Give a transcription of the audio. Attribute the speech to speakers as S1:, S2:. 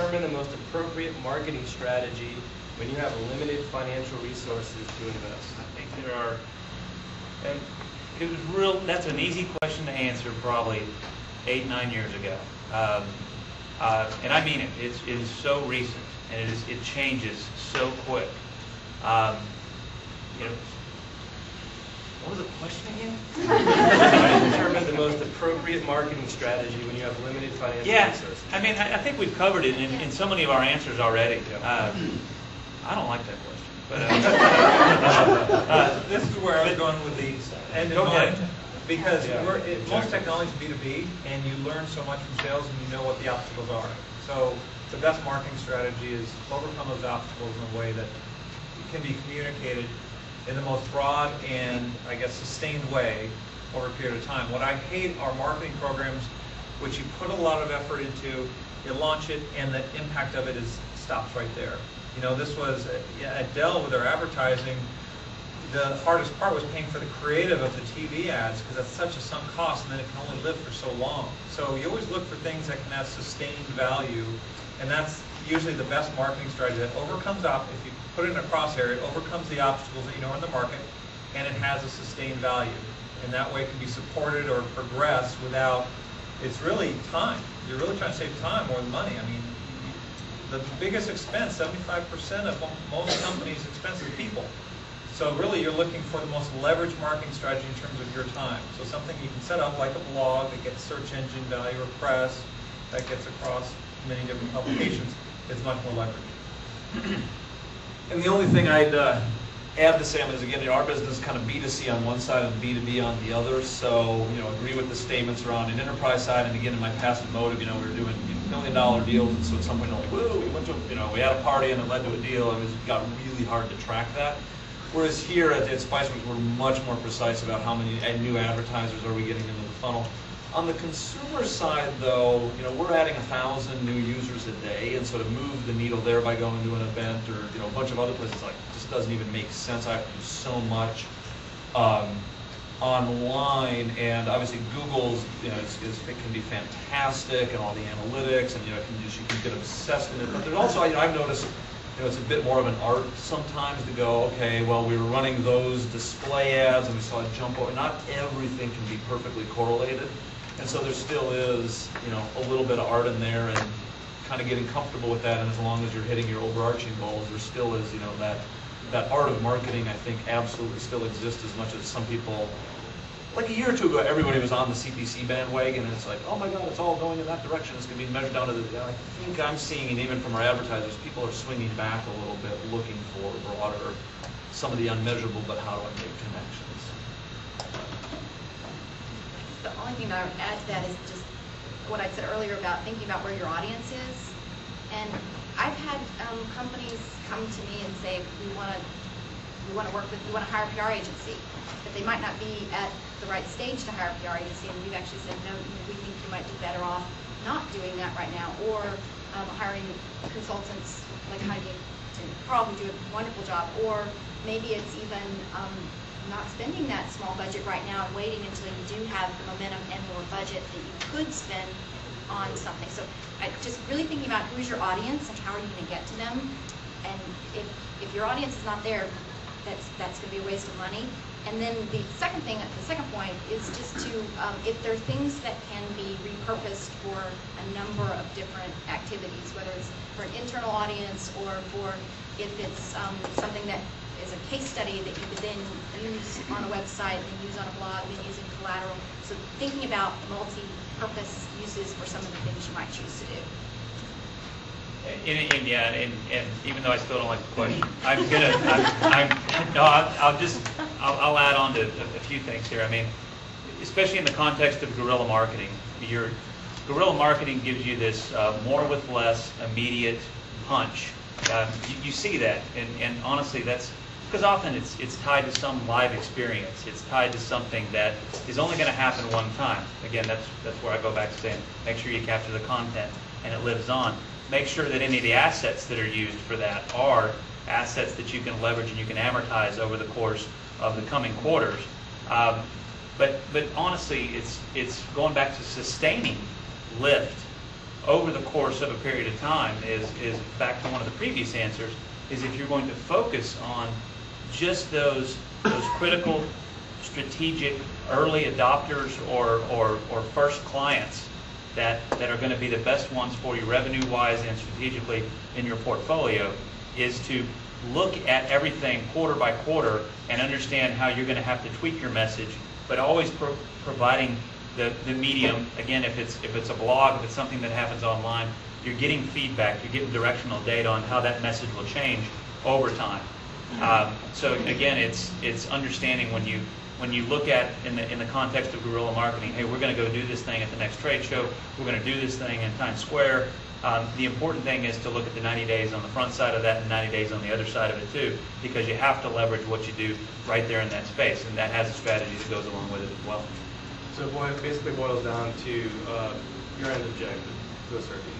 S1: determine the most appropriate marketing strategy when you have limited financial resources to invest?
S2: I think there are, and it was that's an easy question to answer probably 8-9 years ago. And I mean it. It is so recent, and it changes so quick. You know, what was the question again?
S1: How to determine the most appropriate marketing strategy when you have limited financial resources.
S2: I mean, I think we've covered it in so many of our answers already. I don't like that question, but
S3: this is where I was going with the end in mind, because most technology is B2B, and you learn so much from sales, and you know what the obstacles are. So the best marketing strategy is overcome those obstacles in a way that can be communicated in the most broad and, I guess, sustained way over a period of time. What I hate are marketing programs which you put a lot of effort into, you launch it, and the impact of it stops right there. You know, this was at Dell with their advertising. The hardest part was paying for the creative of the TV ads, because that's such a sunk cost, and then it can only live for so long. So you always look for things that can have sustained value, and that's usually the best marketing strategy that overcomes if you put it in a crosshair, it overcomes the obstacles that you know are in the market, and it has a sustained value. And that way it can be supported or progress without, it's really time. You're really trying to save time more than money. I mean, the biggest expense, 75% of most companies' expense is people. So really you're looking for the most leveraged marketing strategy in terms of your time. So something you can set up like a blog that gets search engine value, or press that gets across many different publications is much more leveraged.
S4: And the only thing I'd add to Sam is, again, our business is kind of B2C on one side and B2B on the other. So, you know, agree with the statements around an enterprise side. And again, in my passive motive, you know, we were doing $1 million deals, and so at some point, like, whoa, we went to, you know, we had a party and it led to a deal, and it got really hard to track that. Whereas here at Spiceworks, we're much more precise about how many new advertisers are we getting into the funnel. On the consumer side, though, you know, we're adding 1,000 new users a day, and sort of move the needle there by going to an event or, you know, a bunch of other places. Like, it just doesn't even make sense. I have to do so much online, and obviously Google's, you know, it can be fantastic, and all the analytics, and you know, you can get obsessed in it. But there's also, you know, I've noticed, you know, it's a bit more of an art sometimes to go, okay, well, we were running those display ads, and we saw a jump over. Not everything can be perfectly correlated. And so there still is, you know, a little bit of art in there, and kind of getting comfortable with that. And as long as you're hitting your overarching goals, there still is, you know, that art of marketing, I think, absolutely still exists, as much as some people, like a year or two ago, everybody was on the CPC bandwagon, and it's like, oh my God, it's all going in that direction. It's going to be measured down to the. I think I'm seeing, and even from our advertisers, people are swinging back a little bit, looking for broader, some of the unmeasurable, but how do I make connections?
S5: The only thing I would add to that is just what I said earlier about thinking about where your audience is. And I've had companies come to me and say, we want to hire a PR agency, but they might not be at the right stage to hire a PR agency, and we've actually said, no, we think you might be better off not doing that right now, or hiring consultants like Hayden and Carl, who do a wonderful job, or maybe it's even not spending that small budget right now and waiting until you do have the momentum and more budget that you could spend on something. So just really thinking about who's your audience and how are you going to get to them. And if your audience is not there, that's going to be a waste of money. And then the second point is just to, if there are things that can be repurposed for a number of different activities, whether it's for an internal audience or for if it's something that is a case study that you could then use on a website, then use on a blog, then use in collateral. So thinking about multi-purpose uses for some of the things you might choose to do.
S2: And even though I still don't like the question, I'll add on to a few things here. I mean, especially in the context of guerrilla marketing, your guerrilla marketing gives you this more with less immediate punch. You see that, and honestly, that's because often it's tied to some live experience. It's tied to something that is only going to happen one time. Again, that's where I go back to saying, make sure you capture the content and it lives on. Make sure that any of the assets that are used for that are assets that you can leverage and you can amortize over the course of the coming quarters. But honestly, it's going back to sustaining lift over the course of a period of time is back to one of the previous answers, is if you're going to focus on just those critical, strategic, early adopters or first clients that are going to be the best ones for you revenue-wise and strategically in your portfolio, is to look at everything quarter by quarter and understand how you're going to have to tweak your message, but always providing the medium. Again, if it's a blog, if it's something that happens online, you're getting feedback, you're getting directional data on how that message will change over time. So again, it's understanding when you look at in the context of guerrilla marketing, hey, we're going to go do this thing at the next trade show, we're going to do this thing in Times Square. The important thing is to look at the 90 days on the front side of that and 90 days on the other side of it too, because you have to leverage what you do right there in that space, and that has a strategy that goes along with it as well.
S1: So it basically boils down to your end objective to a certain